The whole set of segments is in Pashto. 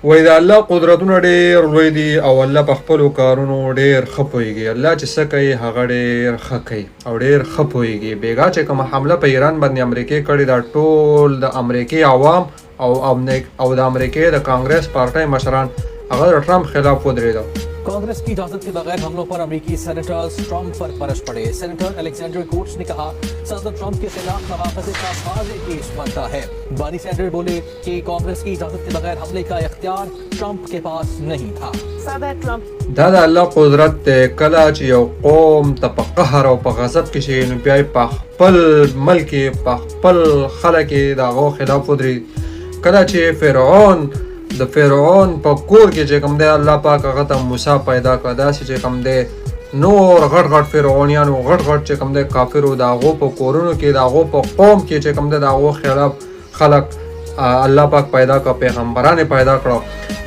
وای د الله قدرتونه ډېر لوی دي او الله په خپلو کارونو ډېر ښه پوهېږي. الله چې څه کوي هغه ډېر ښه کوي او ډېر ښه پوهېږي. بېګا چې کومه حمله په ایران باندې امریکې کړې ده، ټول د امریکې عوام او د امریکې د کانګرس پارټۍ مشران هغه د ټرمپ خلاف ودرېده. कांग्रेस की इजाजत के बगैर हमलों पर अमेरिकी सेनेटर्स ट्रंप पर बरस पड़े। सेनेटर अलेक्जेंडर कोर्ट्स ने कहा सदर ट्रंप के खिलाफ नवाफजे का वाज़ेह केस बनता है। बानी सैंडर्स बोले कि कांग्रेस की इजाजत के बगैर हमले का इख्तियार ट्रंप के पास नहीं था। सदर ट्रंप دا د الله قدرت دی. کله چې یو قوم ته په قهر او په غضب کې شي نو بیا یې په خپل ملک کې په خپل خلک یې د هغو خلاف ودرېږي. کله چې د فرعون په کور کې چې کوم دی الله پاک هغه ته موسی پیدا کړه، داسې چې کوم دی نور غټ غټ فرعونیان او غټ غټ چې کوم دی کافرو د هغو په کورونو کې د هغو په قوم کې چې کوم دی د هغو خلاف خلک الله پاک پیدا کړه، پیغمبران پیدا کړه.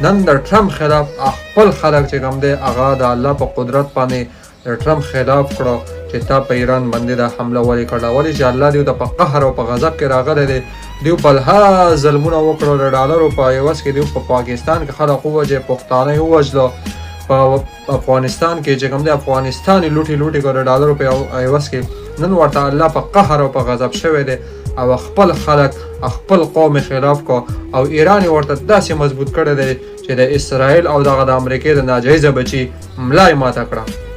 نن د ټرمپ خلاف خپل خلک چې کوم دی هغه د الله په قدرت باندې د ټرمپ خلاف کړه چې تا په ایران باندې دا حمله ولې کړه. ولې چې الله دیو ته په قهر او په غضب کې راغلی دی. دیو په لحاظ ظلمونه وکړو، د ډالرو په عوض کې دیو په پاکستان کې خلک ووژې، پښتانه یې ووژله، په افغانستان کې چې کوم دی افغانستان یې لوټې کړه د ډالرو په عوض کې. نن ورته الله په قهر او په غضب شوی دی او خپل خلک خپل قوم خلاف کو او ایران ورته داسې مضبوط کړی دی چې د اسرائیل او دغه د امریکې د ناجایزه بچي ملا یې ماته کړه.